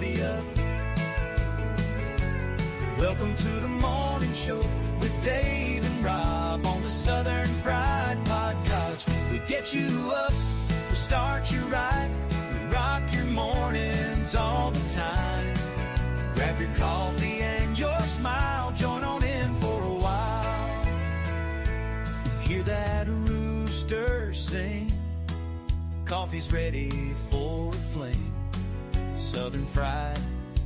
coffee up. Welcome to the morning show with Dave and Rob on the Southern Fried Podcast. We get you up, we start you right, we rock your mornings all the time. Grab your coffee and your smile, join on in for a while. Hear that rooster sing, coffee's ready for a fling. Southern Fried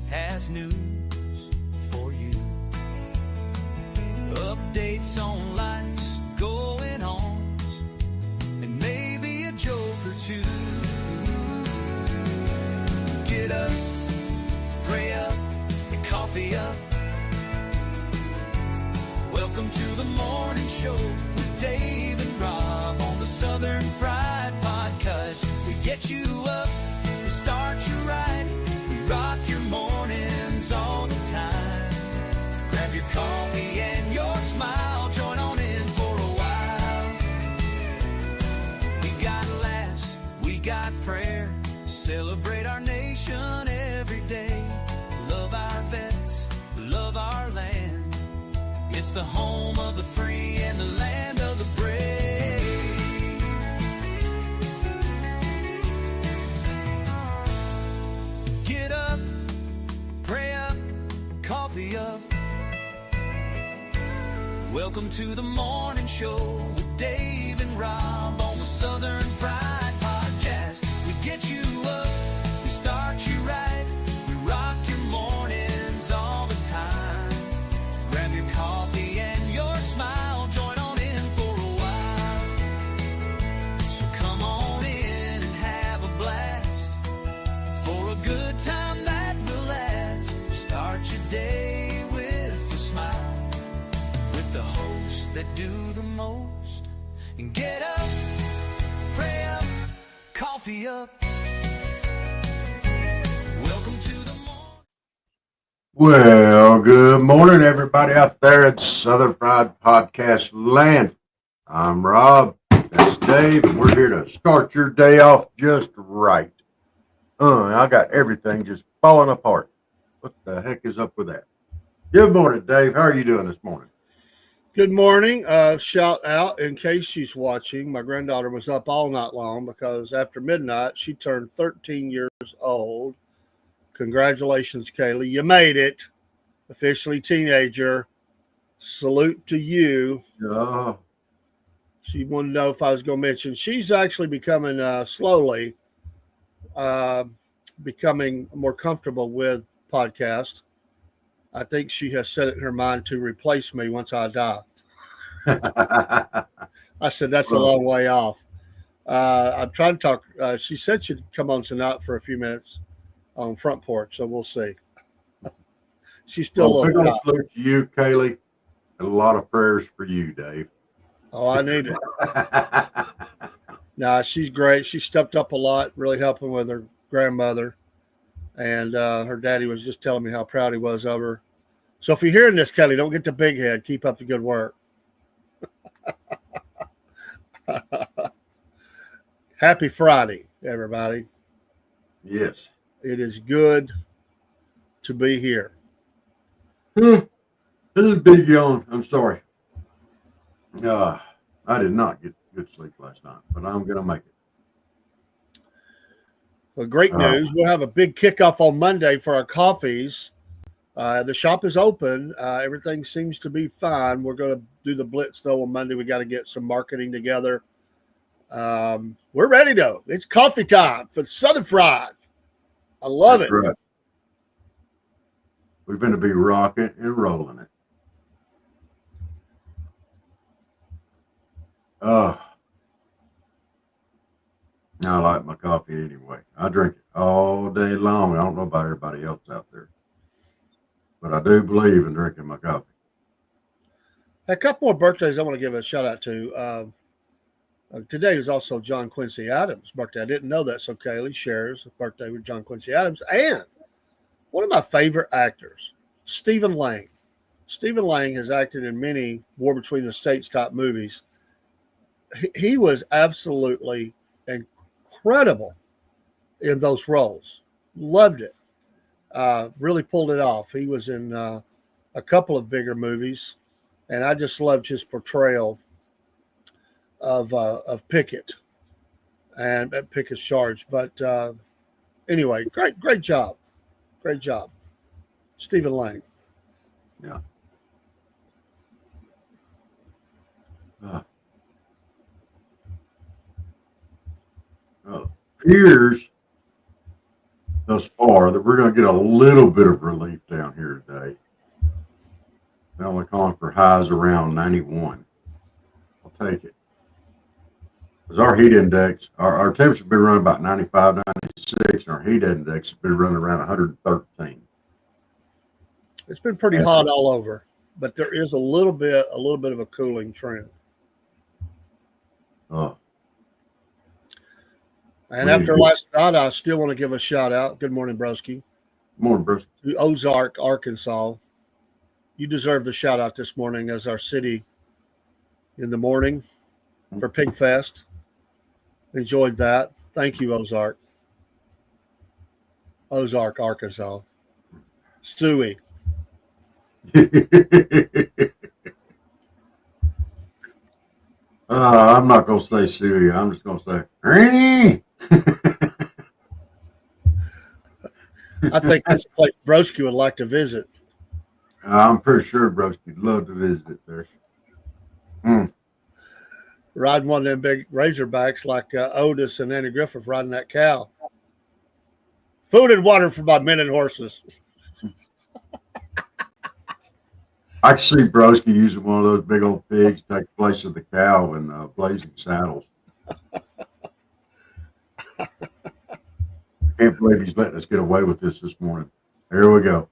has news for you. Updates on life's going on, and maybe a joke or two. Get up, pray up, and coffee up. Welcome to the morning show with Dave and Rob on the Southern Fried Podcast. We get you up, we start you right, we rock your mornings all the time. Grab your coffee and your smile, join on in for a while. We got laughs, we got prayer, celebrate our nation every day. Love our vets, love our land. It's the home of the free and the land of the brave. Get up, pray up, coffee up. Welcome to the morning show with Dave and Rob on the Southern Fried Podcast. We get you up, we start you right, we rock your mornings all the time. Grab your coffee and your smile, join on in for a while. So come on in and have a blast, for a good time that will last. Start your day with a smile, with the hosts that do the most. And get up, pray up, coffee up. Welcome to the morning. Well, good morning, everybody out there at Southern Fried Podcast land. I'm Rob, that's Dave, and we're here to start your day off just right. I got everything just falling apart. What the heck is up with that? Good morning, Dave. How are you doing this morning? Good morning. Shout out, in case she's watching, my granddaughter was up all night long because after midnight, she turned 13 years old. Congratulations, Kaylee. You made it. Officially teenager. Salute to you. Oh, She wanted to know if I was going to mention. She's actually becoming slowly becoming more comfortable with podcasts. I think she has set it in her mind to replace me once I die. I said, that's a long way off. I'm trying to talk. She said she'd come on tonight for a few minutes on front porch, so we'll see. She's still a big little old salute to you, Kaylee, and a lot of prayers for you, Dave. Oh, I need it. Nah, she's great. She stepped up a lot, really helping with her grandmother. And her daddy was just telling me how proud he was of her. So if you're hearing this, Kelly, don't get the big head. Keep up the good work. Happy Friday, everybody. Yes. It is good to be here. This is a big yawn. I'm sorry. I did not get good sleep last night, but I'm going to make it. Well, great news. We'll have a big kickoff on Monday for our coffees. The shop is open. Everything seems to be fine. We're going to do the blitz, though, on Monday. We got to get some marketing together. We're ready, though. It's coffee time for Southern Fried. I love it. Right. We're going to be rocking and rolling it. I like my coffee anyway. I drink it all day long. I don't know about everybody else out there, but I do believe in drinking my coffee. A couple more birthdays I want to give a shout out to. Today is also John Quincy Adams' birthday. I didn't know that, so Kaylee shares a birthday with John Quincy Adams. And one of my favorite actors, Stephen Lang. Stephen Lang has acted in many War Between the States type movies. He was absolutely incredible in those roles. Loved it. Really pulled it off. He was in a couple of bigger movies, and I just loved his portrayal of Pickett and at Pickett's charge. But anyway, great job, Stephen Lang. Yeah. Appears thus far that we're going to get a little bit of relief down here today. They're only calling for highs around 91. I'll take it. Because our heat index, our temperature has been running about 95, 96, and our heat index has been running around 113. It's been pretty hot all over, but there is a little bit of a cooling trend. Oh. And after last night, I still want to give a shout out. Good morning, Broski. Morning, Bruce. To Ozark, Arkansas. You deserve the shout out this morning as our city in the morning for Pig Fest. Enjoyed that. Thank you, Ozark. Ozark, Arkansas. Stewie. I'm not going to say Suey. I'm just going to say, Ernie. I think that's a place Broski would like to visit. I'm pretty sure Broski'd love to visit there. Riding one of them big Razorbacks like Otis and Andy Griffith riding that cow. Food and water for my men and horses. I can see Broski using one of those big old pigs to take the place of the cow in Blazing Saddles. I can't believe he's letting us get away with this morning. Here we go.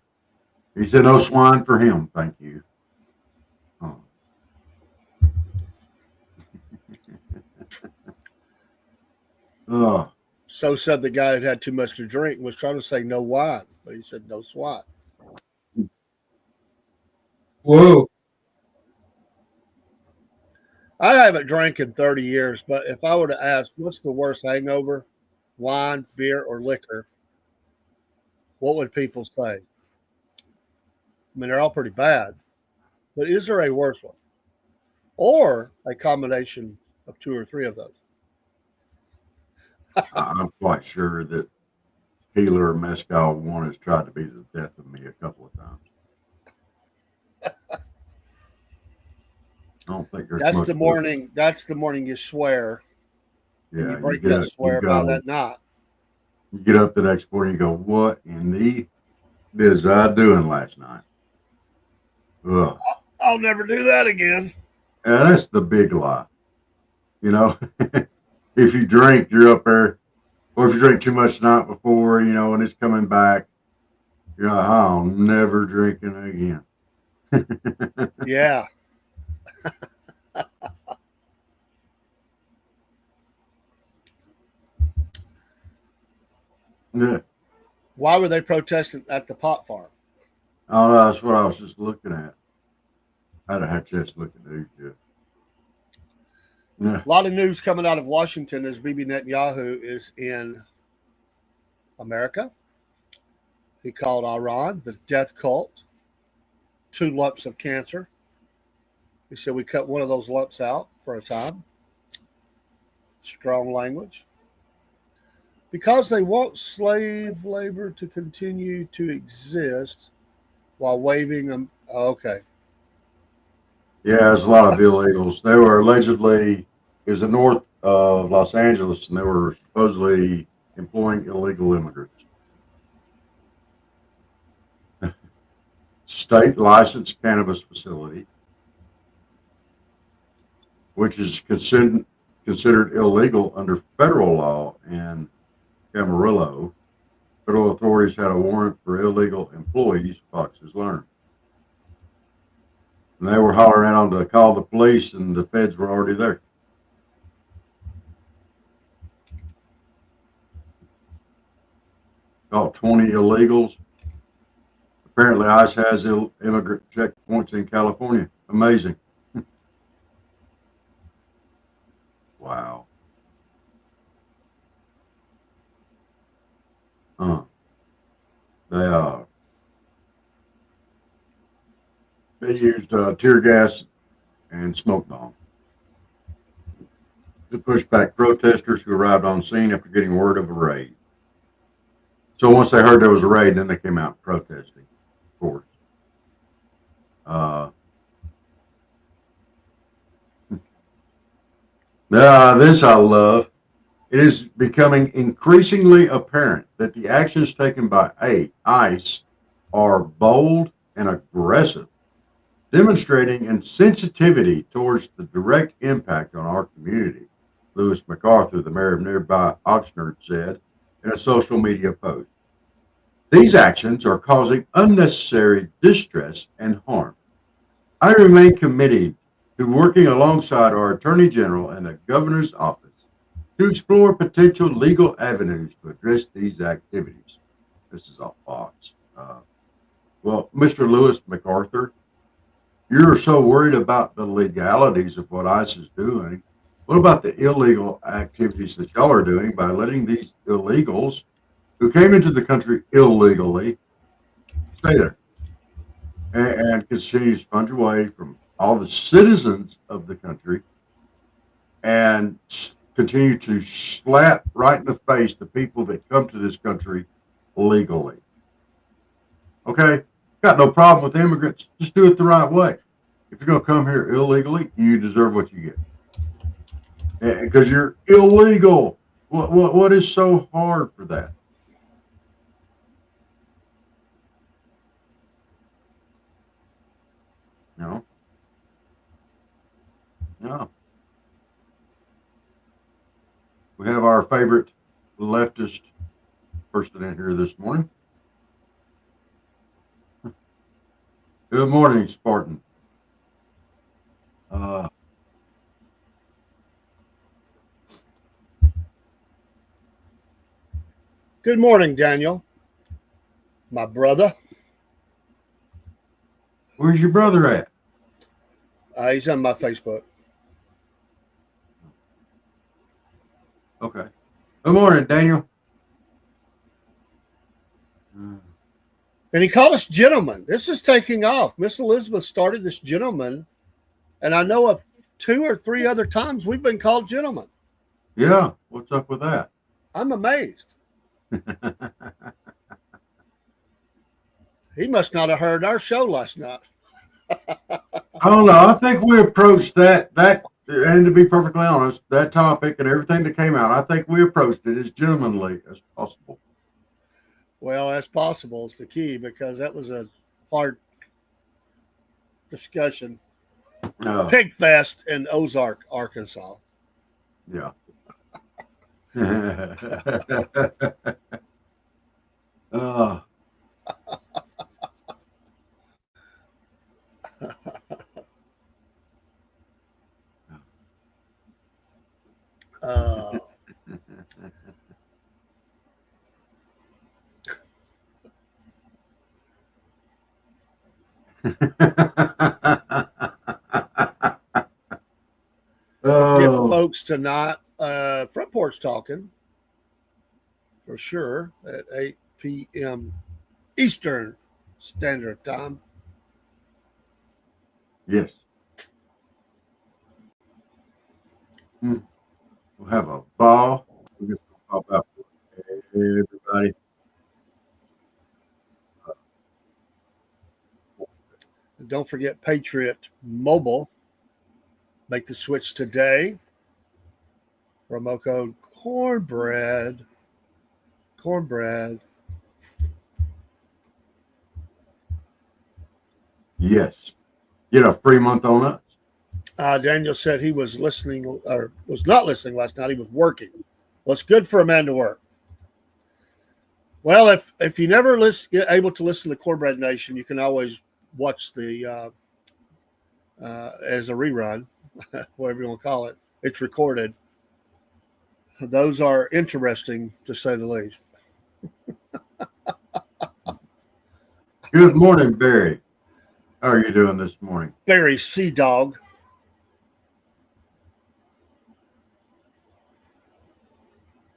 He said no swine for him, thank you. Oh. So said the guy who had too much to drink and was trying to say no wine, but he said no swine. Whoa. I haven't drank in 30 years, but if I were to ask what's the worst hangover, wine, beer, or liquor, what would people say? I mean, they're all pretty bad, but is there a worse one? Or a combination of two or three of those? I'm quite sure that tequila or mezcal one has tried to be the death of me a couple of times. I don't think there's That's the morning. That's the morning you swear. Yeah, you break that swear by that night. You get up the next morning, you go, "What in the is I doing last night?" Ugh. I'll never do that again. Yeah, that's the big lie. You know, if you drink, you're up there, or if you drink too much the night before, you know, and it's coming back, you're like, "I'll never drinking again." Yeah. Yeah. Why were they protesting at the pot farm? Oh, no, that's what I was just looking at. I hadn't had a chance to look at news yet. Yeah. A lot of news coming out of Washington as Bibi Netanyahu is in America. He called Iran the death cult, 2 lumps of cancer. He said we cut one of those lumps out for a time. Strong language. Because they want slave labor to continue to exist while waiving them. Oh, okay. Yeah, there's a lot of illegals. They were allegedly, it was the north of Los Angeles, and they were supposedly employing illegal immigrants. State licensed cannabis facility, which is considered illegal under federal law in Camarillo. Federal authorities had a warrant for illegal employees, Fox has learned. And they were hollering out to call the police, and the feds were already there. Caught 20 illegals. Apparently, ICE has immigrant checkpoints in California. Amazing. Wow. They used tear gas and smoke bombs to push back protesters who arrived on scene after getting word of a raid. So once they heard there was a raid, then they came out protesting, of course. This I love. It is becoming increasingly apparent that the actions taken by ICE are bold and aggressive, demonstrating insensitivity towards the direct impact on our community, Lewis MacArthur, the mayor of nearby Oxnard, said in a social media post. These actions are causing unnecessary distress and harm. I remain committed to working alongside our Attorney General and the Governor's office to explore potential legal avenues to address these activities. This is a Fox. Well, Mr. Lewis MacArthur, you're so worried about the legalities of what ICE is doing. What about the illegal activities that y'all are doing by letting these illegals who came into the country illegally stay there and continue to sponge away from all the citizens of the country and continue to slap right in the face the people that come to this country legally? Okay, got no problem with immigrants. Just do it the right way. If you're going to come here illegally, you deserve what you get. Because you're illegal. What is so hard for that? No. No. We have our favorite leftist person in here this morning. Good morning, Spartan. Good morning, Daniel, my brother. Where's your brother at? He's on my Facebook. Okay. Good morning, Daniel. And he called us gentlemen. This is taking off. Miss Elizabeth started this gentleman, and I know of 2 or 3 other times we've been called gentlemen. Yeah, what's up with that? I'm amazed. He must not have heard our show last night. I don't know. I think we approached that, and to be perfectly honest, that topic and everything that came out, I think we approached it as gentlemanly as possible. Well, that's possible. It's the key, because that was a hard discussion. Pig Fest in Ozark, Arkansas. Yeah. Folks tonight, Front Porch Talking for sure at 8 p.m. Eastern Standard Time. Yes. We'll have a ball. We'll just pop out for everybody. Don't forget Patriot Mobile. Make the switch today. Promo code Cornbread. Cornbread. Yes. Get a free month on us. Daniel said he was listening, or was not listening last night. He was working. Well, it's good for a man to work. Well, if you never get able to listen to Cornbread Nation, you can always watch the as a rerun, whatever you want to call it. It's recorded. Those are interesting, to say the least. Good morning, Barry. How are you doing this morning? Barry Sea Dog.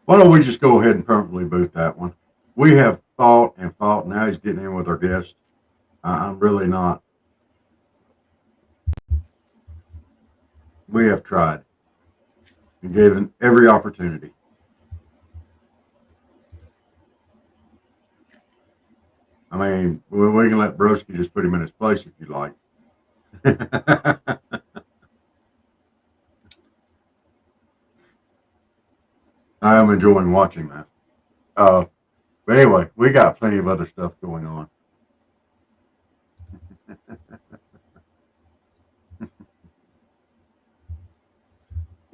Why don't we just go ahead and permanently boot that one? We have fought and fought. Now he's getting in with our guest. I'm really not. We have tried and gave him every opportunity. I mean, we can let Broski just put him in his place if you like. I am enjoying watching that. But anyway, we got plenty of other stuff going on.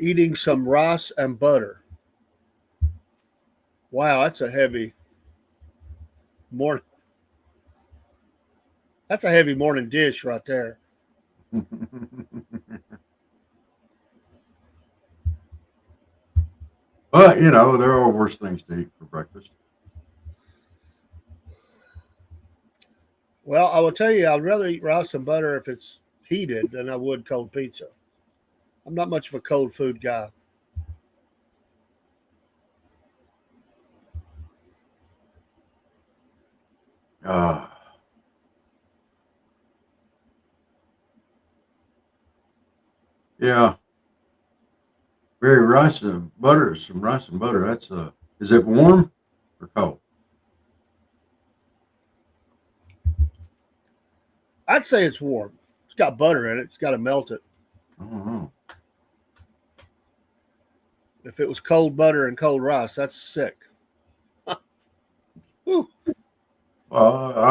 Eating some rice and butter. Wow, that's a heavy morning. That's a heavy morning dish right there. But, you know, there are worse things to eat for breakfast. Well, I will tell you, I'd rather eat rice and butter if it's heated than I would cold pizza. I'm not much of a cold food guy. Yeah. Very rice and butter, some rice and butter. That's is it warm or cold? I'd say it's warm. It's got butter in it. It's got to melt it. I don't know. If it was cold butter and cold rice, that's sick. I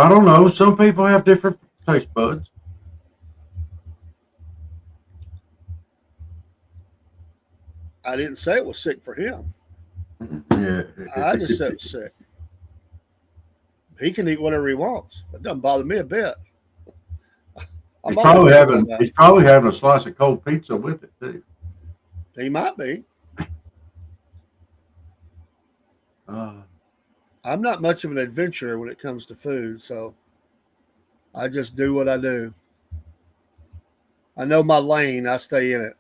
don't know. Some people have different taste buds. I didn't say it was sick for him. Yeah. I just said it was sick. He can eat whatever he wants. It doesn't bother me a bit. He's probably having a slice of cold pizza with it too. He might be. I'm not much of an adventurer when it comes to food, so I just do what I do. I know my lane. I stay in it.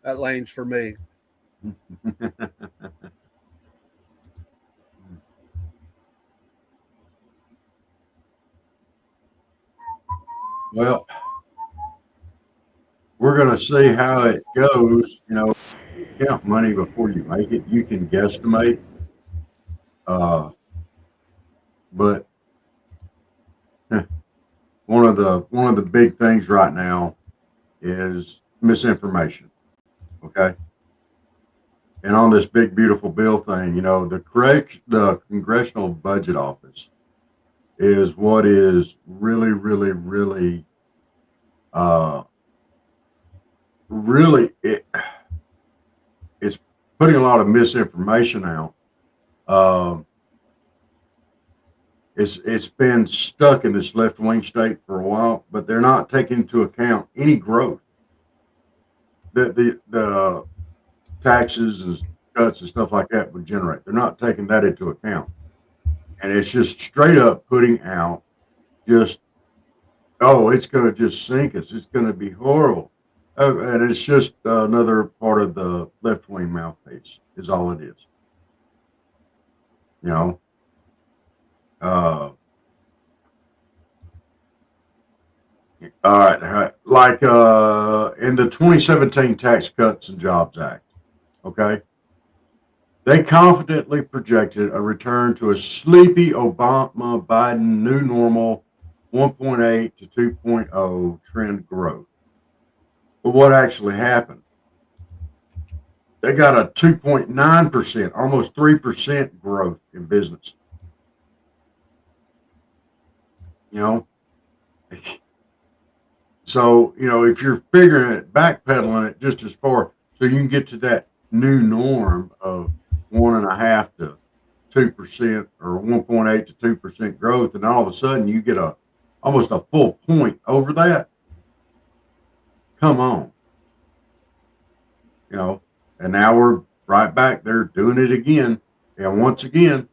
That lane's for me. Well, we're going to see how it goes. You know, count money before you make it. You can guesstimate. But one of the big things right now is misinformation. Okay. And on this big beautiful bill thing, you know, the Congressional Budget Office is what is really, really, really, it's putting a lot of misinformation out. It's been stuck in this left wing state for a while, but they're not taking into account any growth that the taxes and cuts and stuff like that would generate. They're not taking that into account, and it's just straight up putting out just, oh, it's going to just sink us. It's going to be horrible, and it's just another part of the left wing mouthpiece. Is all it is. You know. All right. Like in the 2017 Tax Cuts and Jobs Act, okay, they confidently projected a return to a sleepy Obama-Biden new normal 1.8 to 2.0 trend growth. But what actually happened? They got a 2.9%, almost 3% growth in business. You know, so, you know, if you're figuring it, backpedaling it just as far, so you can get to that new norm of 1.5 to 2% or 1.8 to 2% growth, and all of a sudden you get almost a full point over that. Come on, you know, and now we're right back there doing it again, and once again,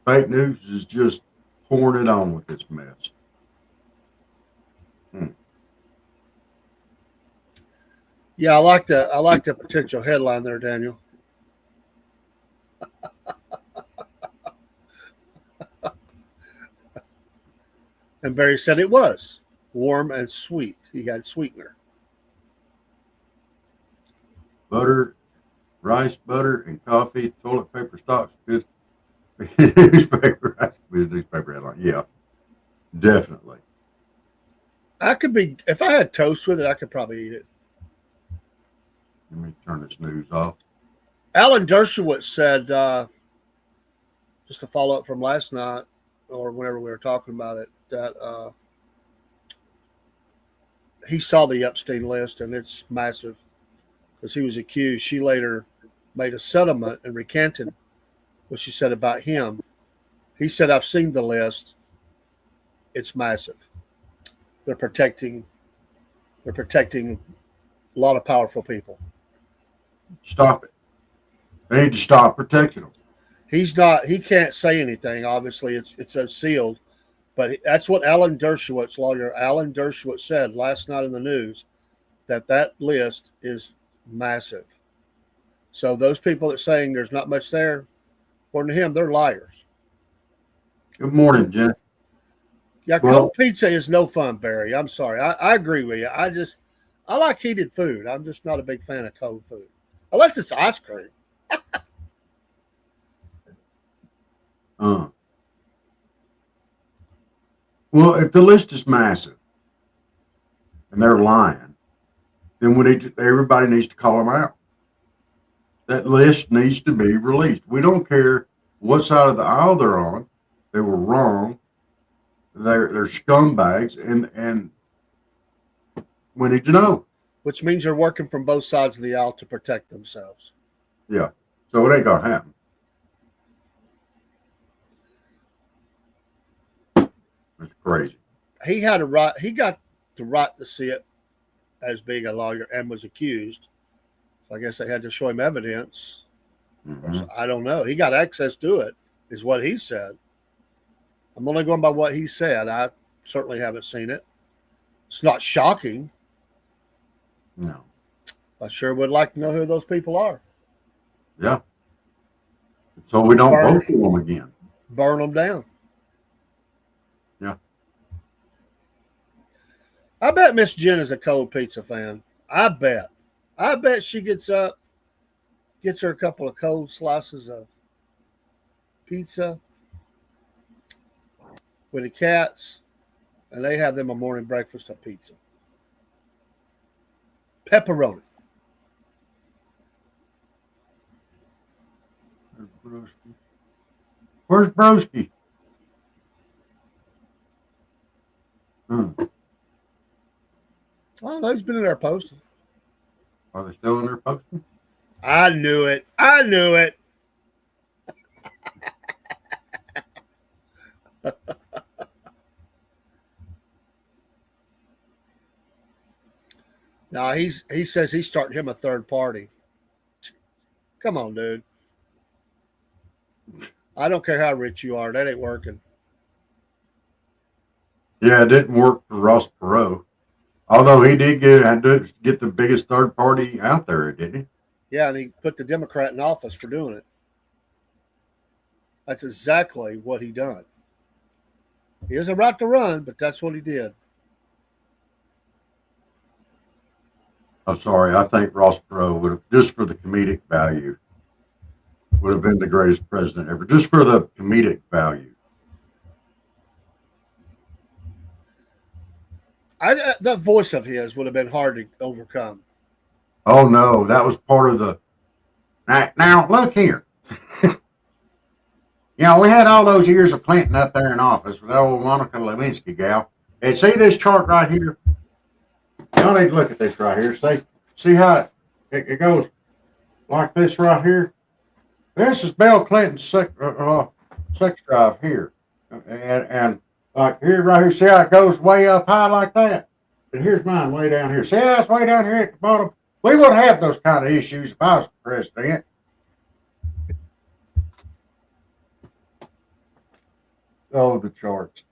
fake news is just pouring it on with this mess. Yeah, I like the potential headline there, Daniel. And Barry said it was warm and sweet. He had sweetener. Butter, rice, butter, and coffee, toilet paper, stocks, newspaper, newspaper headline. Yeah, definitely. I could be, if I had toast with it, I could probably eat it. Let me turn this news off. Alan Dershowitz said, just to follow up from last night or whenever we were talking about it, that he saw the Epstein list and it's massive because he was accused. She later made a settlement and recanted what she said about him. He said, I've seen the list. It's massive. They're protecting a lot of powerful people. Stop it. They need to stop protecting them. He can't say anything. Obviously, it's sealed, but that's what Alan Dershowitz, lawyer Alan Dershowitz, said last night in the news, that list is massive. So those people that saying there's not much there, according to him, they're liars. Good morning, Jen. Yeah, cold pizza is no fun, Barry. I'm sorry. I agree with you. I like heated food. I'm just not a big fan of cold food. Unless it's ice cream. Well, if the list is massive and they're lying, then everybody needs to call them out. That list needs to be released. We don't care what side of the aisle they're on. They were wrong. They're scumbags, and we need to know. Which means they're working from both sides of the aisle to protect themselves. Yeah. So it ain't gonna happen. It's crazy. He got the right to see it as being a lawyer and was accused. So I guess they had to show him evidence. Mm-hmm. I don't know. He got access to it, is what he said. I'm only going by what he said. I certainly haven't seen it. It's not shocking. No. I sure would like to know who those people are. Yeah. So we don't vote for them again. Burn them down. Yeah. I bet Miss Jen is a cold pizza fan. I bet she gets up, gets her a couple of cold slices of pizza with the cats, and they have them a morning breakfast of pizza. Pepperoni. Where's Broski? I don't know. He's been in there posting. Are they still in there posting? I knew it. No, he says he's starting him a third party. Come on, dude. I don't care how rich you are. That ain't working. Yeah, it didn't work for Ross Perot. Although he did get the biggest third party out there, didn't he? Yeah, and he put the Democrat in office for doing it. That's exactly what he done. He has a right to run, but that's what he did. I'm sorry. I think Ross Perot would have, just for the comedic value, would have been the greatest president ever. Just for the comedic value. That voice of his would have been hard to overcome. Oh no, that was part of the. Now look here. We had all those years of Clinton up there in office with that old Monica Lewinsky gal. And see this chart right here? Y'all need to look at this right here. See how it goes like this right here? This is Bill Clinton's sex drive here. And like here, right here, see how it goes way up high like that? And here's mine way down here. See how it's way down here at the bottom? We wouldn't have those kind of issues if I was president. Oh, the charts.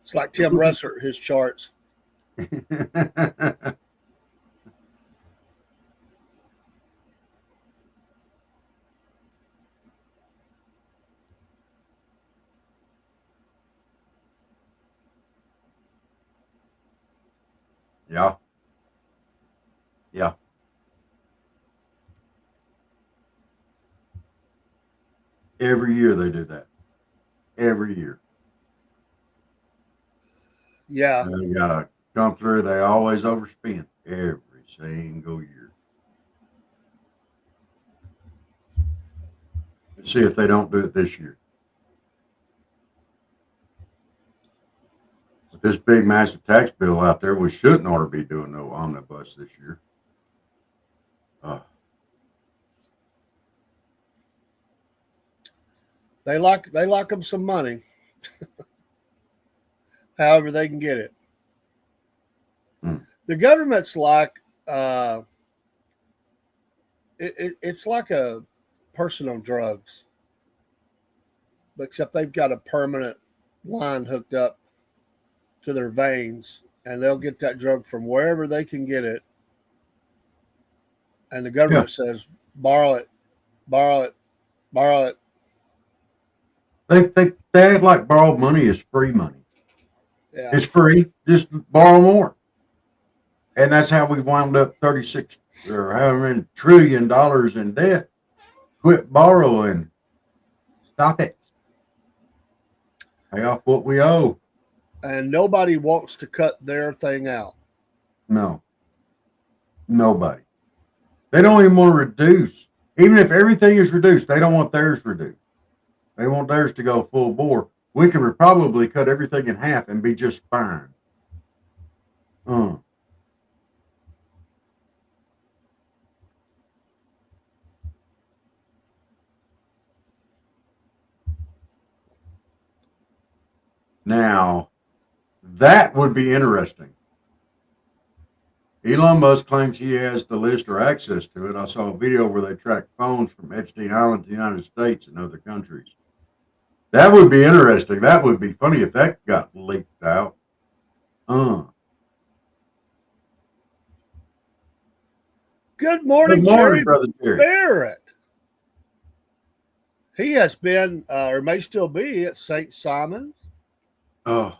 It's like Tim Russert, his charts. Yeah. Yeah. Every year they do that. Every year. Yeah. And they got to come through. They always overspend every single year. Let's see if they don't do it this year. With this big, massive tax bill out there, we shouldn't ought to be doing no omnibus this year. They lock them some money, however they can get it. The government's like it's like a person on drugs, except they've got a permanent line hooked up to their veins, and they'll get that drug from wherever they can get it. And the government says, borrow it, borrow it, borrow it. They act like borrowed money is free money. Yeah. It's free. Just borrow more. And that's how we wound up 36 or however many trillion dollars in debt. Quit borrowing. Stop it. Pay off what we owe. And nobody wants to cut their thing out. No. Nobody. They don't even want to reduce. Even if everything is reduced, they don't want theirs reduced. They want theirs to go full bore. We can probably cut everything in half and be just fine. Now, that would be interesting. Elon Musk claims he has the list or access to it. I saw a video where they tracked phones from Epstein Island to the United States and other countries. That would be interesting. That would be funny if that got leaked out. Good morning, Jerry Brother Jerry Barrett. He has been, or may still be, at St. Simon's. Oh.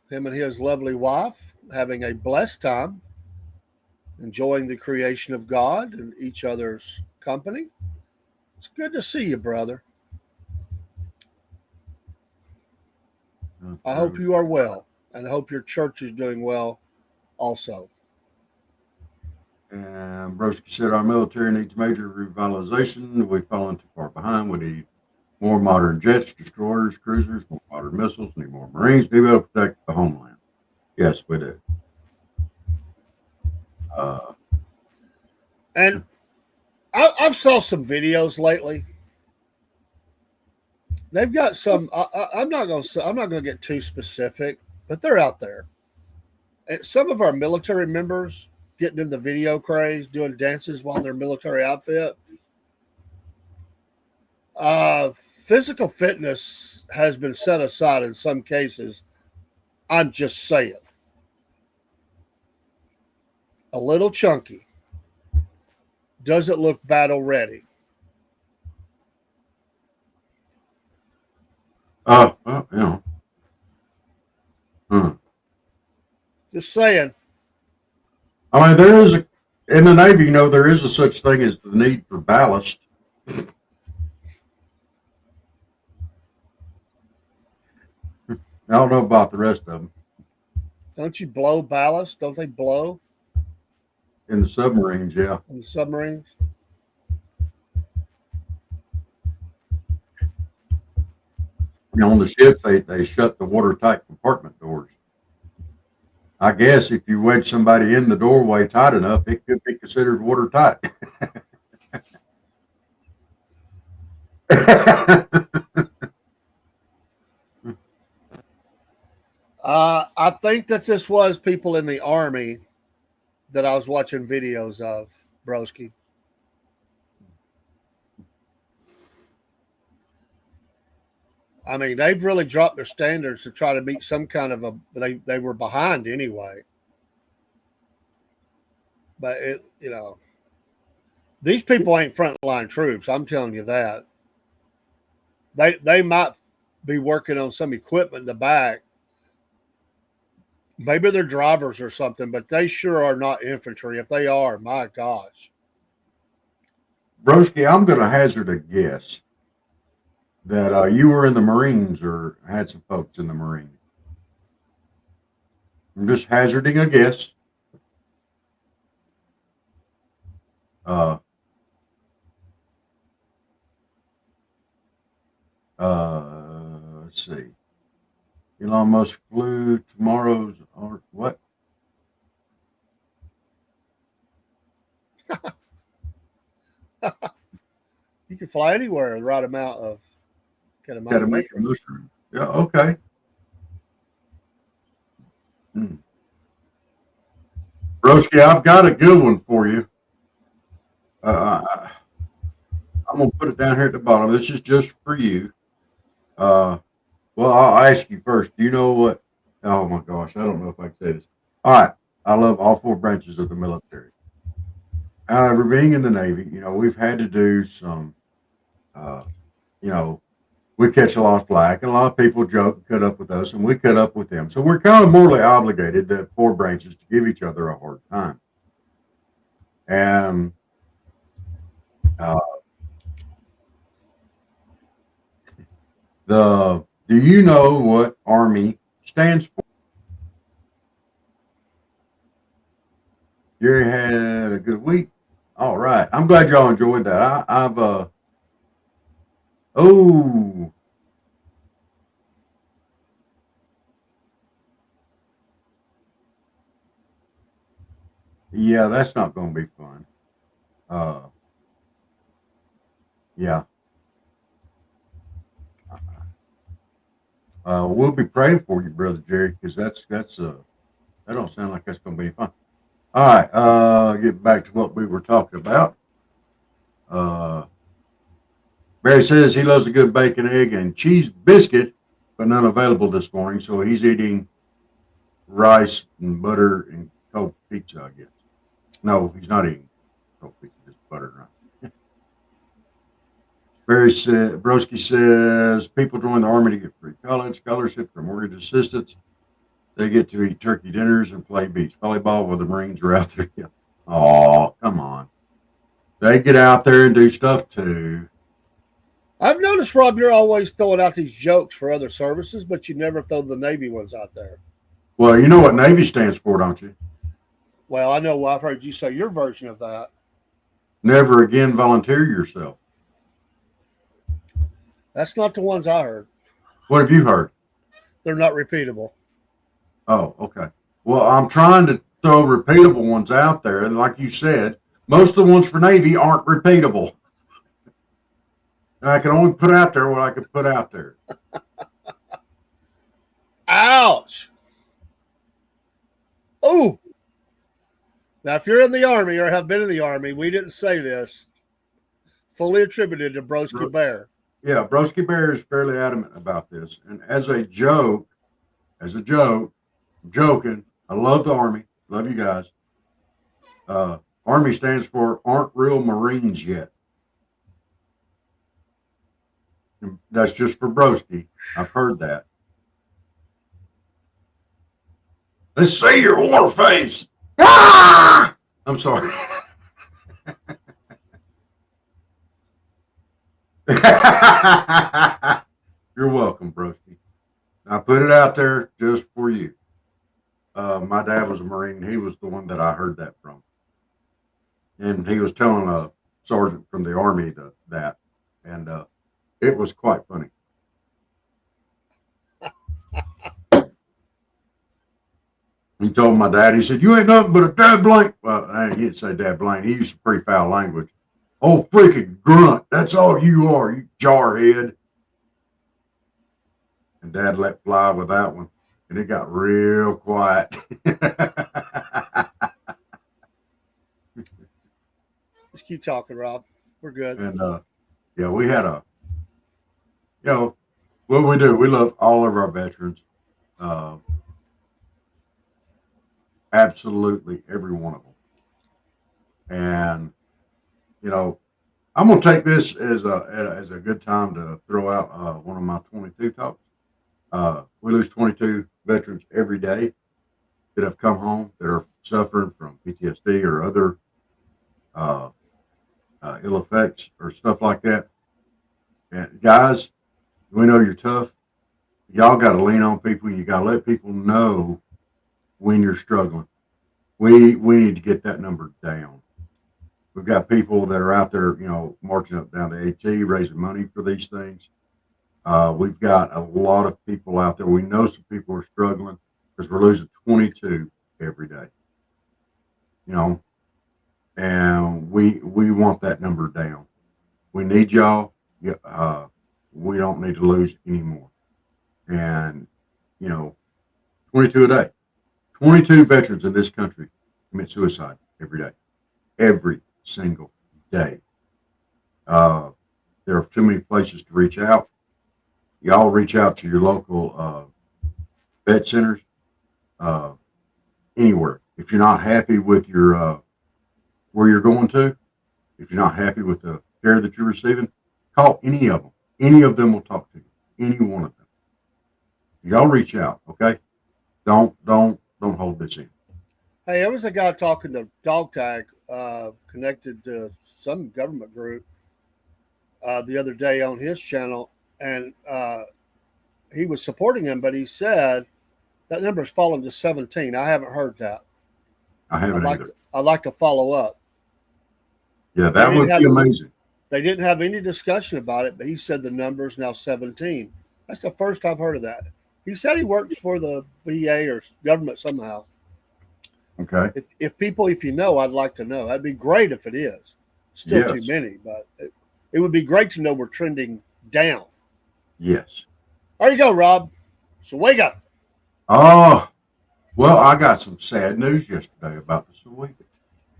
Him and his lovely wife having a blessed time, enjoying the creation of God and each other's company. It's good to see you, brother. I hope you are well, and I hope your church is doing well also. And Broski said our military needs major revitalization. We've fallen too far behind. We need more modern jets, destroyers, cruisers, more modern missiles, need more Marines, need to protect the homeland. Yes, we do. And I've saw some videos lately. They've got some. I'm not going to get too specific, but they're out there. And some of our military members getting in the video craze, doing dances while in their military outfit. Physical fitness has been set aside in some cases. I'm just saying. A little chunky. Doesn't look battle ready. Just saying. I mean, there is in the Navy, there is a such thing as the need for ballast. I don't know about the rest of them. Don't you blow ballast? Don't they blow? In the submarines, yeah. In the submarines? On the ships, they shut the watertight compartment doors. I guess if you wedge somebody in the doorway tight enough, it could be considered watertight. I think that this was people in the Army that I was watching videos of, Broski. I mean, they've really dropped their standards to try to meet some kind of they were behind anyway. But these people ain't frontline troops. I'm telling you that. They might be working on some equipment in the back, Maybe they're drivers or something, but they sure are not infantry. If they are, my gosh. Broski, I'm going to hazard a guess that you were in the Marines or had some folks in the Marines. I'm just hazarding a guess. Let's see. Elon Musk flew tomorrow's or what? You can fly anywhere the right amount of Got to make a mushroom. Yeah, okay. Broski, I've got a good one for you. I'm going to put it down here at the bottom. This is just for you. Well, I'll ask you first. Do you know what? Oh my gosh, I don't know if I can say this. All right, I love all four branches of the military. However, being in the Navy, we've had to do some, you know, we catch a lot of flack, and a lot of people joke and cut up with us, and we cut up with them. So we're kind of morally obligated, the four branches, to give each other a hard time. And do you know what Army stands for? You had a good week. All right. I'm glad y'all enjoyed that. Oh, yeah, that's not going to be fun. Yeah. We'll be praying for you, Brother Jerry, because that don't sound like that's going to be fun. All right, get back to what we were talking about. Barry says he loves a good bacon, egg, and cheese biscuit, but none available this morning, so he's eating rice and butter and cold pizza, I guess. No, he's not eating cold pizza, just butter and rice. Broski says people join the Army to get free college scholarships or mortgage assistance. They get to eat turkey dinners and play beach volleyball while the Marines are out there. Oh, come on. They get out there and do stuff too. I've noticed, Rob, you're always throwing out these jokes for other services, but you never throw the Navy ones out there. Well, you know what Navy stands for, don't you? Well, I know. Well, I've heard you say your version of that. Never again volunteer yourself. That's not the ones I heard. What have you heard? They're not repeatable. Oh, okay. Well, I'm trying to throw repeatable ones out there. And like you said, most of the ones for Navy aren't repeatable. And I can only put out there what I can put out there. Ouch. Oh. Now, if you're in the Army or have been in the Army, we didn't say this. Fully attributed to Broski Bear. Yeah, Broski Bear is fairly adamant about this. And as a joke, I'm joking. I love the Army. Love you guys. Army stands for aren't real Marines yet. And that's just for Broski. I've heard that. Let's see your war face. Ah! I'm sorry. You're welcome, Broski. I put it out there just for you. My dad was a Marine. He was the one that I heard that from. And he was telling a sergeant from the Army that. And it was quite funny. He told my dad, he said, "You ain't nothing but a dad blank." Well, he didn't say dad blank. He used some pretty foul language. Oh, freaking grunt. That's all you are, you jarhead. And Dad let fly with that one. And it got real quiet. Just keep talking, Rob. We're good. And, yeah, we had what we do, we love all of our veterans. Absolutely every one of them. And, I'm going to take this as a good time to throw out one of my 22 talks. We lose 22 veterans every day. that have come home that are suffering from PTSD or other ill effects or stuff like that. And guys, we know you're tough. Y'all got to lean on people. You got to let people know when you're struggling. We need to get that number down. We've got people that are out there, marching up down the AT, raising money for these things. We've got a lot of people out there. We know some people are struggling because we're losing 22 every day. And we want that number down. We need y'all. We don't need to lose anymore. And 22 a day. 22 veterans in this country commit suicide every single day. There are too many places to reach out. Y'all reach out to your local vet centers, anywhere. If you're not happy with your where you're going to, if you're not happy with the care that you're receiving, call any of them. Any of them will talk to you. Any one of them. Y'all reach out, okay? Don't hold this in. Hey, there was a guy talking to Dog Tag, connected to some government group the other day on his channel, and he was supporting him, but he said that number's fallen to 17. I haven't heard that. I haven't either. I'd like to follow up. Yeah, that would be amazing. They didn't have any discussion about it, but he said the number's now 17. That's the first I've heard of that. He said he works for the VA or government somehow. Okay. If you know, I'd like to know. That'd be great if it is. Still too many, but it would be great to know we're trending down. Yes. There you go, Rob. So wake up. Oh, well, I got some sad news yesterday about the Sawega.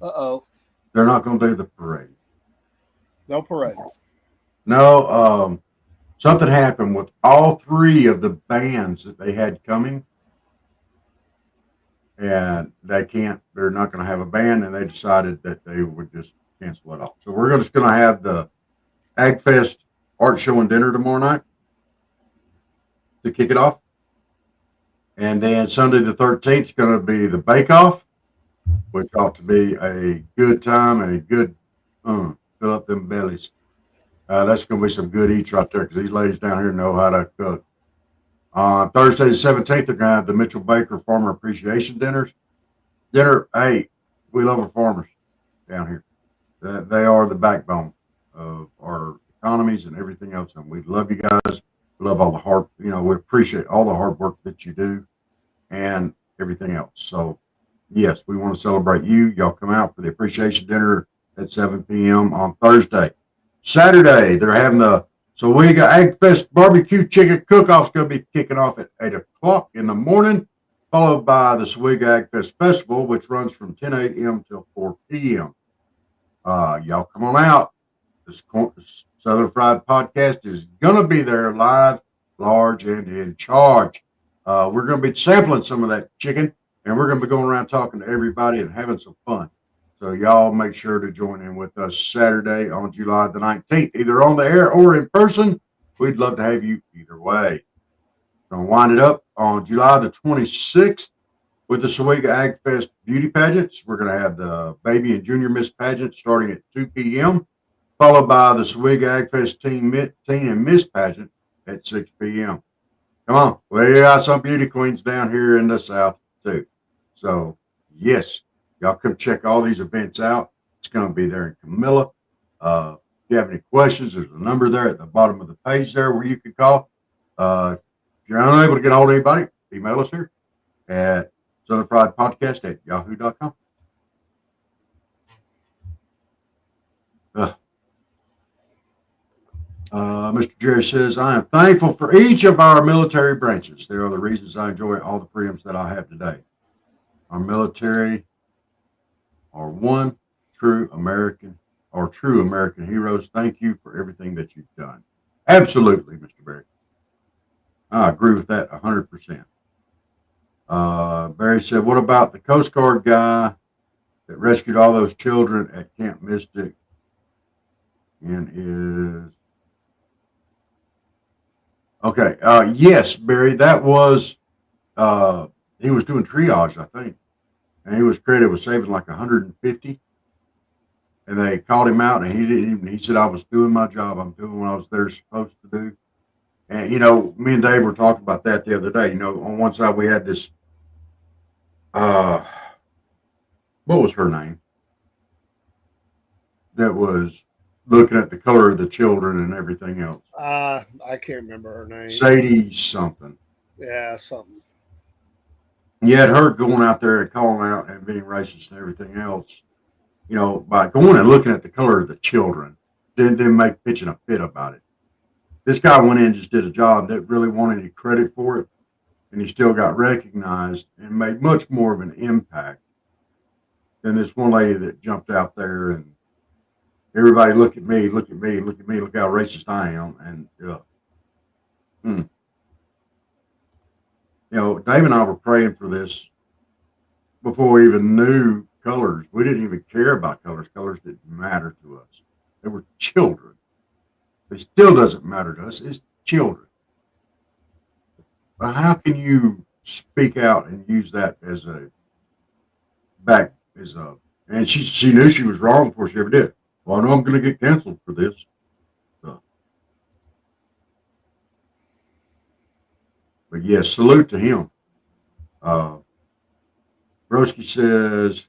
Uh-oh. They're not going to do the parade. No parade. No, something happened with all three of the bands that they had coming. And they're not going to have a band, and they decided that they would just cancel it off. So we're just going to have the AgFest art show and dinner tomorrow night to kick it off. And then Sunday the 13th is going to be the Bake Off, which ought to be a good time and a good fill up them bellies. That's going to be some good eats right there because these ladies down here know how to cook. On Thursday the 17th, they're going to have the Mitchell Baker Farmer Appreciation Dinner. Hey, we love our farmers down here. They are the backbone of our economies and everything else. And we love you guys. We love all the hard, we appreciate all the hard work that you do and everything else. So, yes, we want to celebrate you. Y'all come out for the appreciation dinner at 7 p.m. on Thursday. Saturday, they're having the Sawega AgFest barbecue chicken cook-off. Is going to be kicking off at 8 o'clock in the morning, followed by the Sawega AgFest Festival, which runs from 10 a.m. till 4 p.m. Y'all come on out. This Southern Fried Podcast is going to be there live, large, and in charge. We're going to be sampling some of that chicken, and we're going to be going around talking to everybody and having some fun. So y'all make sure to join in with us Saturday on July the 19th, either on the air or in person. We'd love to have you either way. Going to wind it up on July the 26th with the Sawega AgFest Beauty Pageants. We're going to have the Baby and Junior Miss Pageant starting at 2 p.m., followed by the Sawega AgFest Teen and Miss Pageant at 6 p.m. Come on. We got some beauty queens down here in the South, too. So, yes. Y'all come check all these events out. It's going to be there in Camilla. If you have any questions, there's a number there at the bottom of the page there where you can call. If you're unable to get a hold of anybody, email us here at southernfriedpodcast@yahoo.com. Mr. Jerry says, I am thankful for each of our military branches. They are the reasons I enjoy all the freedoms that I have today. Our military are true American heroes. Thank you for everything that you've done. Absolutely, Mr. Barry. I agree with that 100%. Barry said, what about the Coast Guard guy that rescued all those children at Camp Mystic and is... Okay, yes, Barry, that was he was doing triage, I think, and he was credited with saving like 150. And they called him out, and he didn't even. He said, "I was doing my job. I'm doing what I was there supposed to do." And me and Dave were talking about that the other day. On one side we had this. What was her name? That was looking at the color of the children and everything else. I can't remember her name. Sadie something. Yeah, something. You had her going out there and calling out and being racist and everything else. By going and looking at the color of the children, didn't make pitching a fit about it. This guy went in and just did a job, didn't really want any credit for it, and he still got recognized and made much more of an impact than this one lady that jumped out there and everybody look at me, look at me, look at me, look how racist I am. And Dave and I were praying for this before we even knew colors. We didn't even care about colors. Colors didn't matter to us. They were children. It still doesn't matter to us. It's children. But how can you speak out and use that as and she knew she was wrong before she ever did. Well, I know I'm going to get canceled for this. But yes, salute to him. Broski says,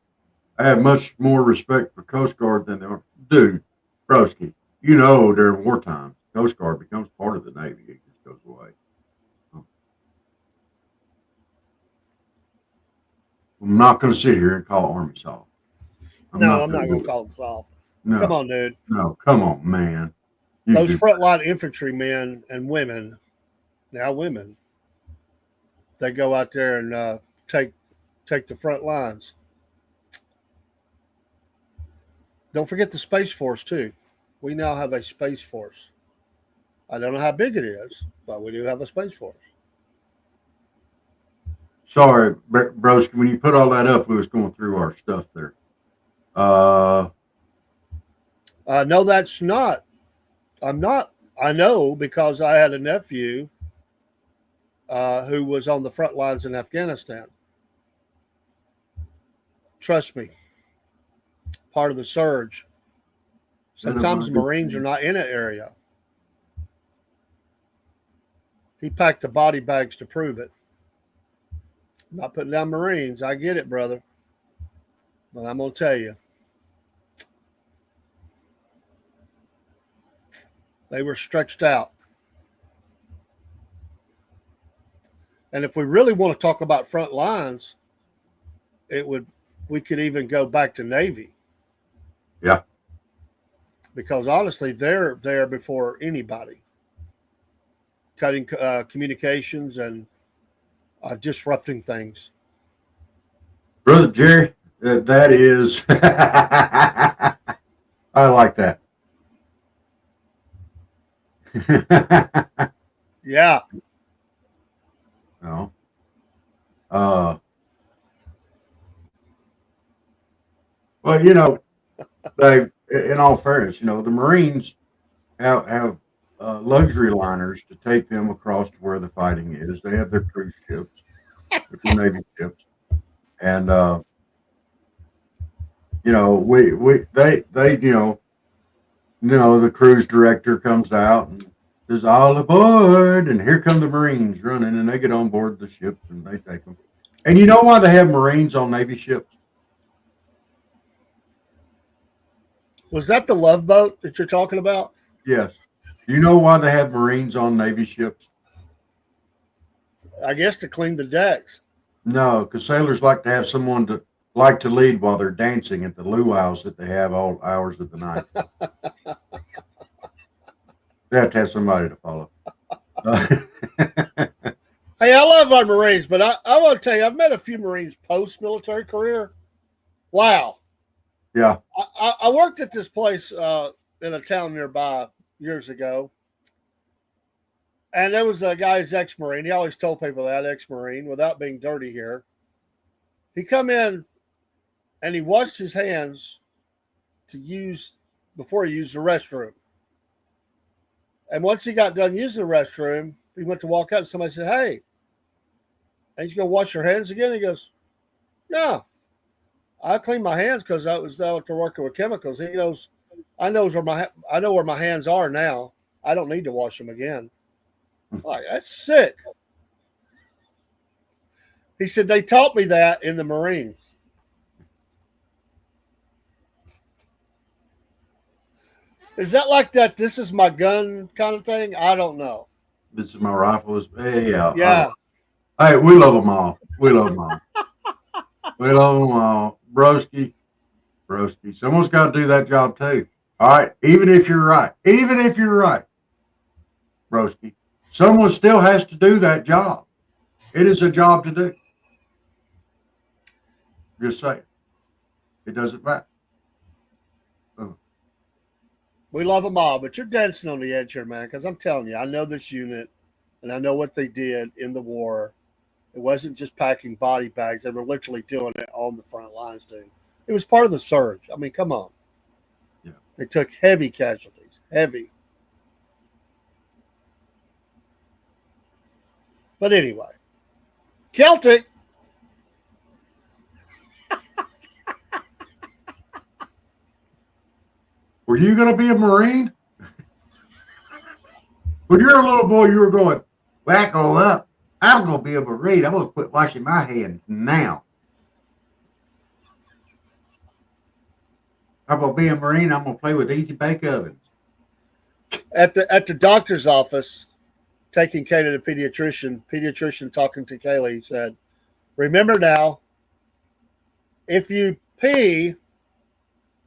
I have much more respect for Coast Guard than they are. Dude, Broski, during wartime, Coast Guard becomes part of the Navy. It just goes away. I'm not going to sit here and call Army soft. I'm not going to call them soft. No. Come on, dude. No, come on, man. Those frontline infantrymen and women, now women, they go out there and take the front lines. Don't forget the Space Force, too. We now have a Space Force. I don't know how big it is, but we do have a Space Force. Sorry, Broski, when you put all that up, we was going through our stuff there. No, that's not. I'm not. I know because I had a nephew who was on the front lines in Afghanistan. Trust me, part of the surge. Sometimes the Marines are not in an area. He packed the body bags to prove it. I'm not putting down Marines. I get it, brother. But I'm going to tell you. They were stretched out. And if we really want to talk about front lines, we could even go back to Navy. Yeah. Because honestly, they're there before anybody. Cutting communications and disrupting things. Brother Jerry, that is, I like that. Yeah. No. Well, they, in all fairness, the Marines have luxury liners to take them across to where the fighting is. They have their cruise ships, their Navy ships, and the cruise director comes out and says, "All aboard!" And here come the Marines running, and they get on board the ships and they take them. And you know why they have Marines on Navy ships? Was that the Love Boat that you're talking about? Yes. Do you know why they have Marines on Navy ships? I guess to clean the decks. No, because sailors like to have someone to lead while they're dancing at the luau's that they have all hours of the night. They have to have somebody to follow. Hey, I love our Marines, but I want to tell you, I've met a few Marines post-military career. Wow. Yeah. I worked at this place in a town nearby years ago. And there was a guy's ex-Marine. He always told people that, ex-Marine, without being dirty here. He come in and he washed his hands before he used the restroom. And once he got done using the restroom, he went to walk out and somebody said, "Hey, And he's going to wash your hands again? He goes, no. I clean my hands because I was out there working with chemicals. He goes, I know where my hands are now. I don't need to wash them again. Like, that's sick. He said, they taught me that in the Marines. Is that like that? This is my gun kind of thing? I don't know. This is my rifle. Yeah. Yeah. Hey, we love them all. We love them all. We love them all. Broski. Someone's got to do that job too. All right. Even if you're right. Broski. Someone still has to do that job. It is a job to do. Just say it. It doesn't matter. We love them all, but you're dancing on the edge here, man, because I'm telling you, I know this unit, and I know what they did in the war. It wasn't just packing body bags. They were literally doing it on the front lines, dude. It was part of the surge. I mean, come on. Yeah. They took heavy casualties. Heavy. But anyway, Celtic. Were you going to be a Marine? When you're a little boy, you were going, whack all up. I'm going to be a Marine. I'm going to quit washing my hands now. I'm going to be a Marine. I'm going to play with easy bake ovens. At the doctor's office, taking Kay to the pediatrician talking to Kaylee, he said, remember now, if you pee,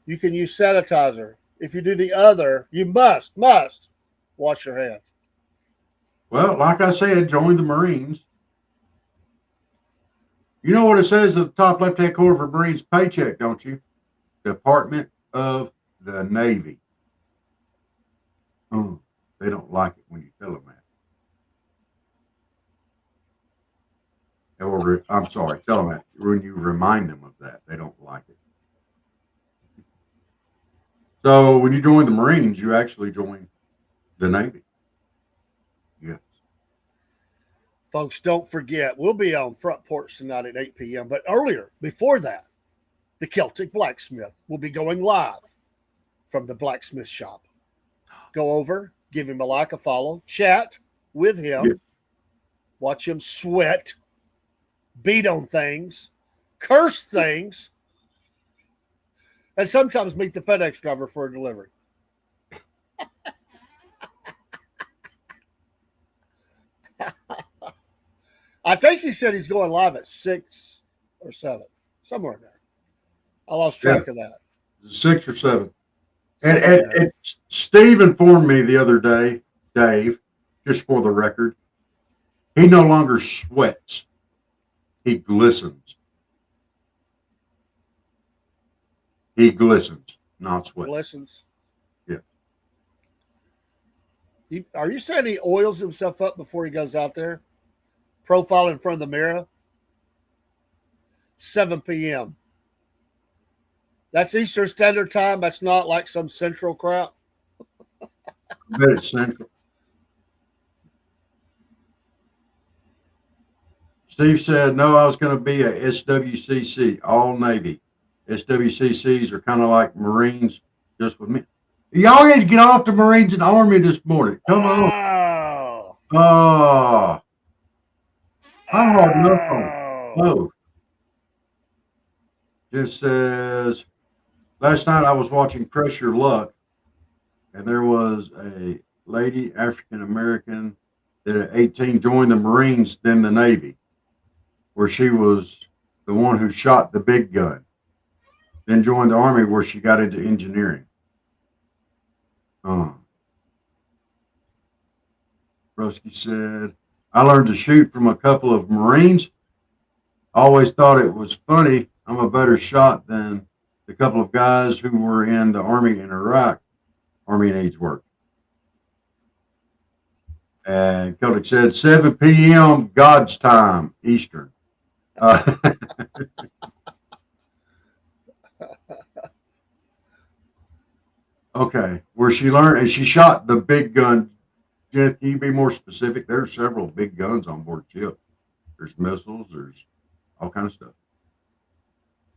you can use sanitizer. If you do the other, you must wash your hands. Well, like I said, join the Marines. You know what it says at the top left-hand corner of a Marine's paycheck, don't you? Department of the Navy. Oh, they don't like it when you tell them that. Or, I'm sorry, tell them that. When you remind them of that, they don't like it. So when you join the Marines, you actually join the Navy. Yes. Folks, don't forget, we'll be on Front Porch tonight at 8 p.m. But earlier, before that, the Celtic Blacksmith will be going live from the blacksmith shop. Go over, give him a like, a follow, chat with him, Yeah. Watch him sweat, beat on things, curse things, and sometimes meet the FedEx driver for a delivery. I think he said he's going live at 6 or 7, somewhere in there. I lost track of that. 6 or 7. And Steve informed me the other day, Dave, just for the record, he no longer sweats. He glistens. He glistens, not sweat. Glistens. Yeah. Are you saying he oils himself up before he goes out there? Profile in front of the mirror? 7 p.m. That's Eastern Standard Time. That's not like some central crap. I bet it's central. Steve said, no, I was going to be a SWCC, all Navy. SWCCs are kind of like Marines, just with me. Y'all need to get off the Marines and Army this morning. Come on. Oh. I'm hard enough on it. Oh. Just says, last night I was watching Press Your Luck, and there was a lady, African-American, that at 18 joined the Marines, then the Navy, where she was the one who shot the big gun, then joined the Army where she got into engineering. Broski said, I learned to shoot from a couple of Marines. I always thought it was funny. I'm a better shot than the couple of guys who were in the Army in Iraq. Army needs work. And Celtic said 7 p.m. God's time, Eastern. Okay, where she learned, and she shot the big gun. Jeff, can you be more specific? There are several big guns on board ship. There's missiles. There's all kinds of stuff.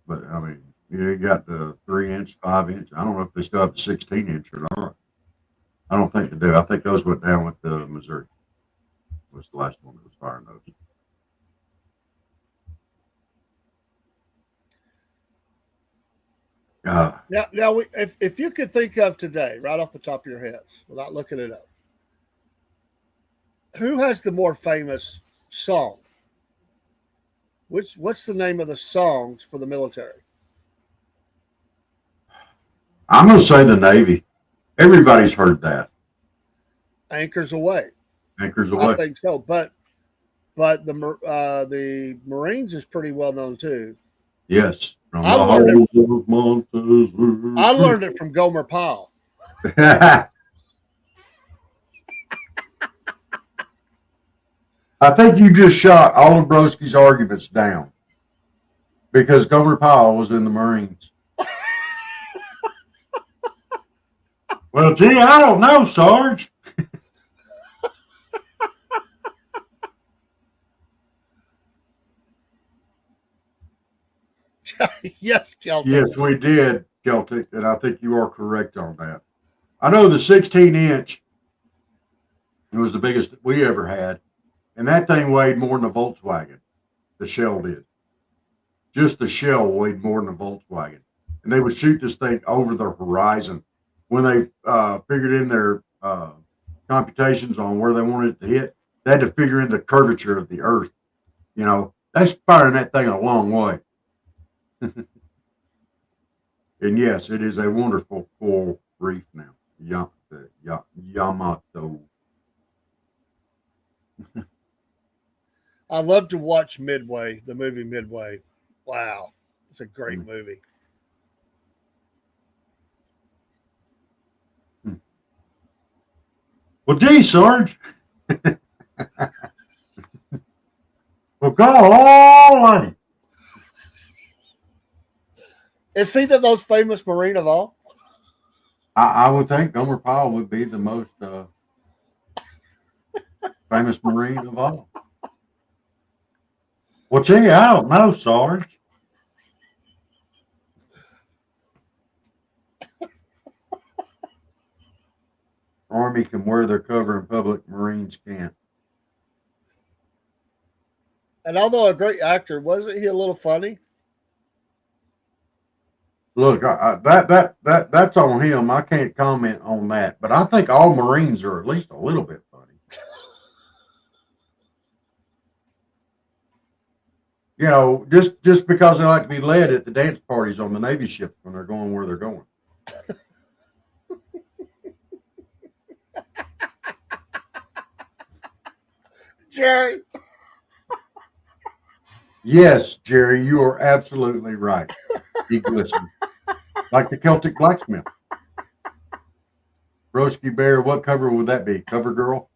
But I mean, you got the 3-inch, 5-inch. I don't know if they still have the 16-inch or not. I don't think they do. I think those went down with the Missouri. Was the last one that was firing those. Now, if you could think of today, right off the top of your heads, without looking it up, who has the more famous song? What's the name of the songs for the military? I'm going to say the Navy. Everybody's heard that. Anchors Away. Anchors Away. I think so, but the Marines is pretty well known too. Yes. I learned it from Gomer Pyle. I think you just shot all of Broski's arguments down because Gomer Pyle was in the Marines. Well, gee, I don't know, Sarge. Yes, Celtic. Yes, we did, Celtic, and I think you are correct on that. I know the 16-inch was the biggest we ever had, and that thing weighed more than a Volkswagen. The shell did. Just the shell weighed more than a Volkswagen. And they would shoot this thing over the horizon. When they figured in their computations on where they wanted it to hit, they had to figure in the curvature of the earth. You know, that's firing that thing a long way. And yes, it is a wonderful coral reef now. Yamato. I love to watch Midway, the movie Midway. Wow, it's a great movie. Well, gee, Sarge. Well, golly. Is he the most famous Marine of all? I would think Gomer Pyle would be the most famous Marine of all. Well, gee, I don't know, Sarge. Army can wear their cover in public, Marines can't. And although a great actor, wasn't he a little funny? Look, that's on him. I can't comment on that, but I think all Marines are at least a little bit funny. You know, just because they like to be led at the dance parties on the Navy ships when they're going where they're going. Jerry. Yes, Jerry, you are absolutely right. He glistened. Like the Celtic blacksmith. Broski Bear, what cover would that be? Cover girl?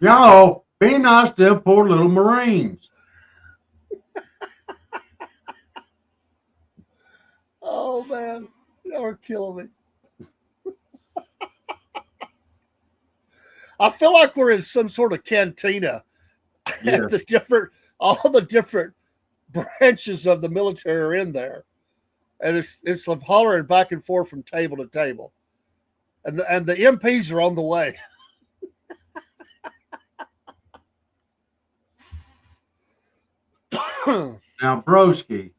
Y'all, be nice to them poor little Marines. Oh, man. Y'all are killing me. I feel like we're in some sort of cantina. Yes. All the different branches of the military are in there. And it's like hollering back and forth from table to table. And the MPs are on the way. Now, Broski,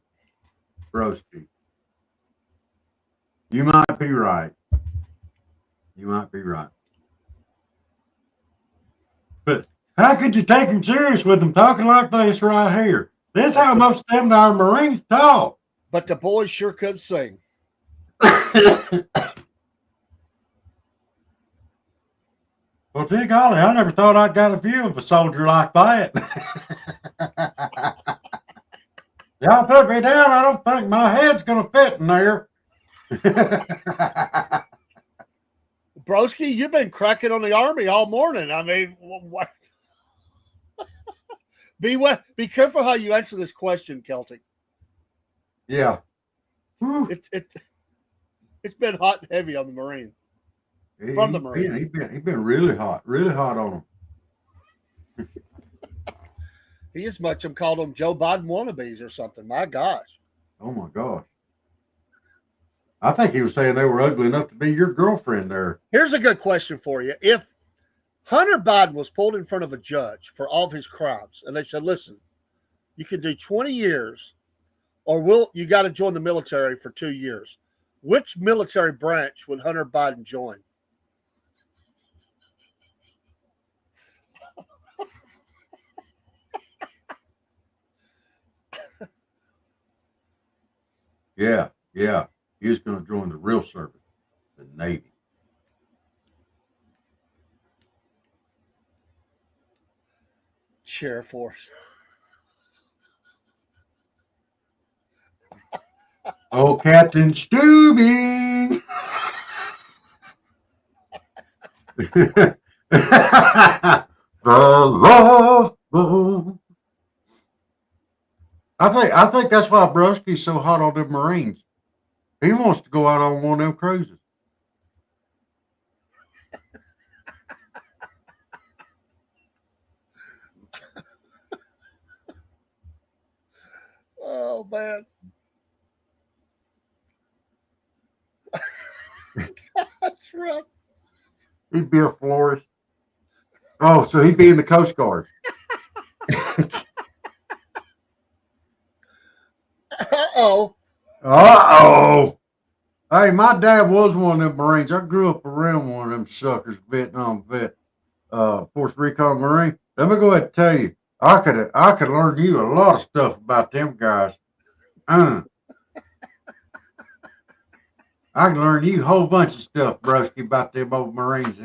you might be right. You might be right. But how could you take them serious with them talking like this right here? This is how most of them our Marines talk. But the boys sure could sing. Well, gee golly, I never thought I'd got a view of a soldier like that. Y'all put me down, I don't think my head's going to fit in there. Broski, you've been cracking on the Army all morning. I mean, what? Be careful how you answer this question, Celtic. Yeah. It's been hot and heavy on the Marine. From the Marine. He's been really hot on them. He as much as called them Joe Biden wannabes or something. My gosh. Oh my gosh. I think he was saying they were ugly enough to be your girlfriend there. Here's a good question for you. If Hunter Biden was pulled in front of a judge for all of his crimes, and they said, listen, you can do 20 years or you got to join the military for 2 years. Which military branch would Hunter Biden join? Yeah. He was going to join the real service, the Navy. Sheriff Force. Oh, Captain Stubing. The love boat. I think that's why Brusky's so hot on the Marines. He wants to go out on one of them cruises. Oh, man. That's rough. He'd be a florist. Oh, so he'd be in the Coast Guard. Uh-oh. Uh-oh. Hey, my dad was one of them Marines. I grew up around one of them suckers, Vietnam vet, Force Recon Marine. Let me go ahead and tell you, I could learn you a lot of stuff about them guys. I can learn you a whole bunch of stuff, Brusky, about them old Marines.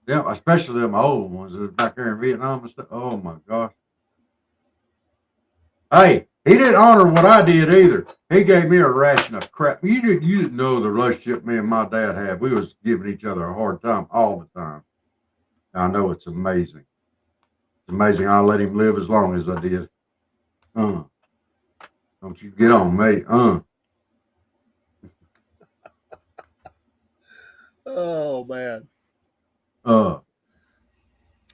Them, especially them old ones that was back there in Vietnam and stuff. Oh my gosh. Hey, he didn't honor what I did either. He gave me a ration of crap. You didn't know the relationship me and my dad had. We was giving each other a hard time all the time. I know it's amazing. It's amazing I let him live as long as I did. Don't you get on me. Oh, man.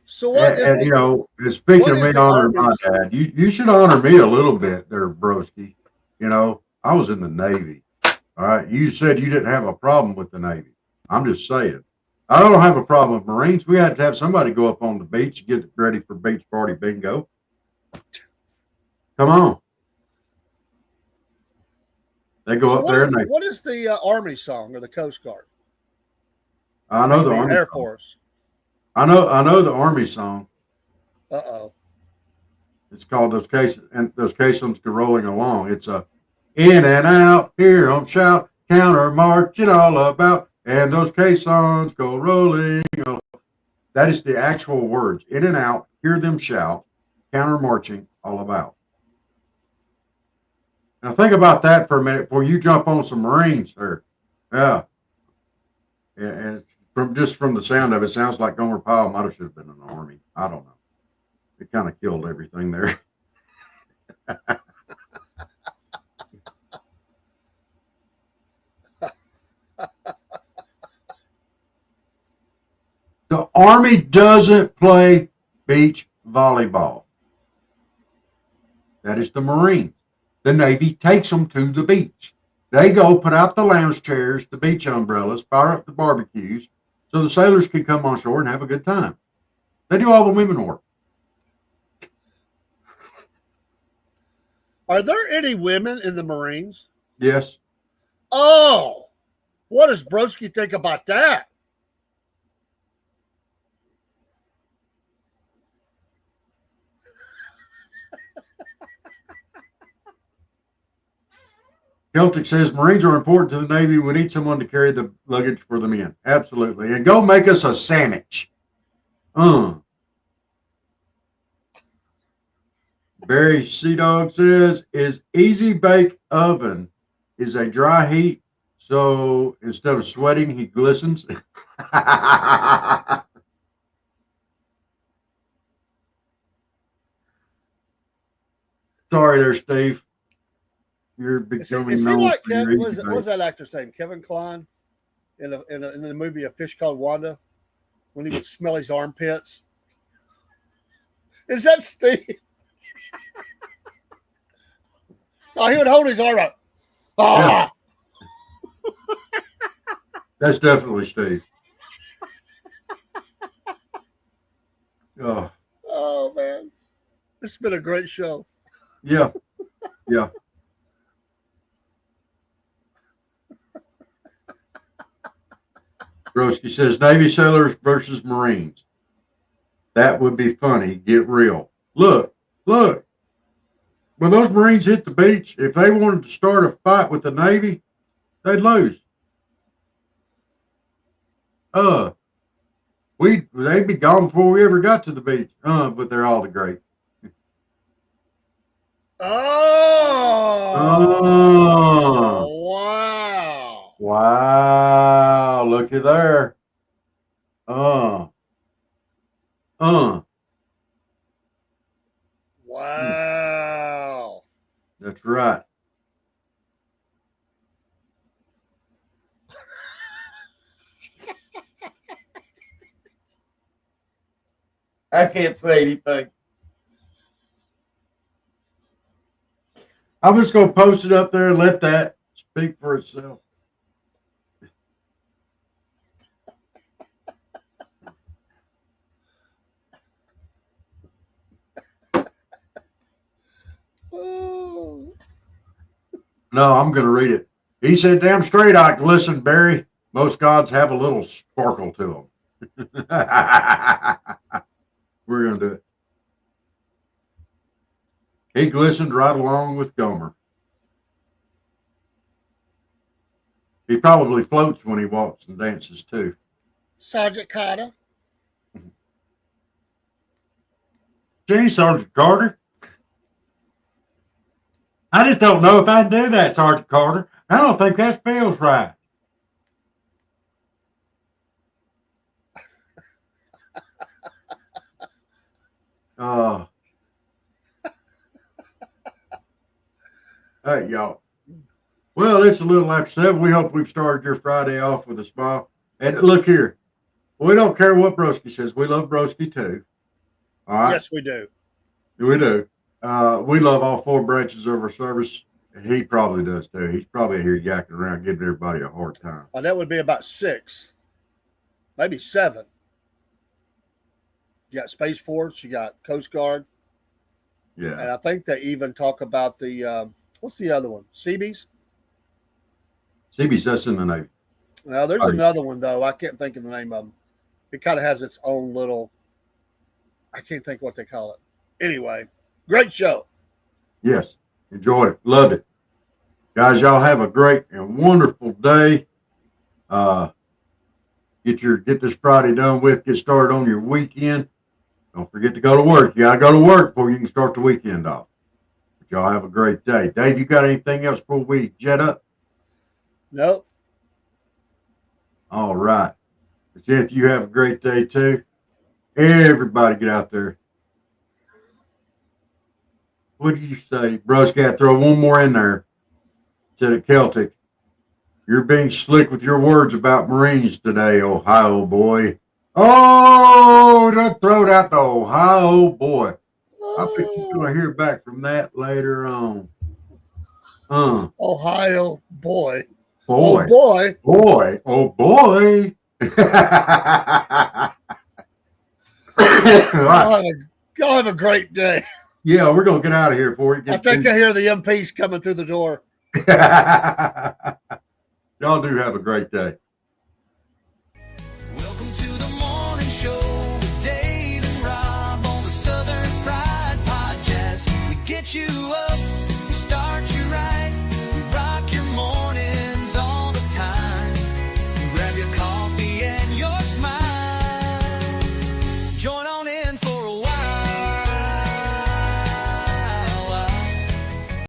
So what? And you know, speaking of me honoring my dad, you should honor me a little bit there, broski. You know, I was in the Navy. All right. You said you didn't have a problem with the Navy. I'm just saying. I don't have a problem with Marines. We had to have somebody go up on the beach and get ready for beach party bingo. Come on. They go up there and they. What is the Army song or the Coast Guard? I know the Army Air song. Force. I know the Army song. Uh-oh. It's called Those Caissons Go Rolling Along. It's a in and out, hear 'em shout, counter marching all about, and those caissons go rolling along. That is the actual words. In and out, hear them shout, counter marching all about. Now think about that for a minute before you jump on some Marines there. Yeah. And from the sound of it, sounds like Gomer Pyle might have should have been in the Army. I don't know. It kind of killed everything there. The Army doesn't play beach volleyball. That is the Marines. The Navy takes them to the beach. They go put out the lounge chairs, the beach umbrellas, fire up the barbecues, so the sailors can come on shore and have a good time. They do all the women work. Are there any women in the Marines? Yes. Oh, what does Broski think about that? Celtic says Marines are important to the Navy. We need someone to carry the luggage for the men. Absolutely. And go make us a sandwich. Barry Sea Dog says, is easy bake oven is a dry heat, so instead of sweating, he glistens. Sorry there, Steve. You're becoming is he known like for your what easy was that actor's name? Kevin Kline in the movie A Fish Called Wanda, when he would smell his armpits. Is that Steve? Oh, he would hold his arm up. Ah! Yeah. That's definitely Steve. Oh. Oh, man. It's been a great show. Yeah. Yeah. Broski says Navy sailors versus Marines. That would be funny. Get real. Look. When those Marines hit the beach, if they wanted to start a fight with the Navy, they'd lose. They'd be gone before we ever got to the beach. But they're all the great. Oh, wow. Wow. Looky there. Wow. That's right. I can't say anything. I'm just going to post it up there and let that speak for itself. Oh. No, I'm going to read it. He said, damn straight I can listen, Barry. Most gods have a little sparkle to them. We're going to do it. He glistened right along with Gomer. He probably floats when he walks and dances, too. Sergeant Carter. Gee, Sergeant Carter. I just don't know if I can do that, Sergeant Carter. I don't think that feels right. Hey, y'all. Well, it's a little after 7. We hope we've started your Friday off with a smile. And look here. We don't care what Broski says. We love Broski, too. All right? Yes, we do. We do. We love all 4 branches of our service. And he probably does, too. He's probably here yakking around, giving everybody a hard time. Oh, that would be about 6. Maybe 7. You got Space Force. You got Coast Guard. Yeah. And I think they even talk about the, what's the other one? Seabees? Seabees, that's in the Navy. Now, there's another one, though. I can't think of the name of them. It kind of has its own little, I can't think what they call it. Anyway, great show. Yes. Enjoyed it. Loved it. Guys, y'all have a great and wonderful day. Get this Friday done with. Get started on your weekend. Don't forget to go to work. You got to go to work before you can start the weekend off. But y'all have a great day. Dave, you got anything else before we jet up? Nope. All right. Jeff, you have a great day too. Everybody get out there. What did you say? Bro's got to throw one more in there. Said it Celtic. You're being slick with your words about Marines today, Ohio boy. Oh, don't throw out the Ohio boy. I think you're going to hear back from that later on. Ohio boy. Boy. Oh, boy. Boy. Oh, boy. Y'all have a great day. Yeah, we're going to get out of here before it gets. I think I hear the MPs coming through the door. Y'all do have a great day.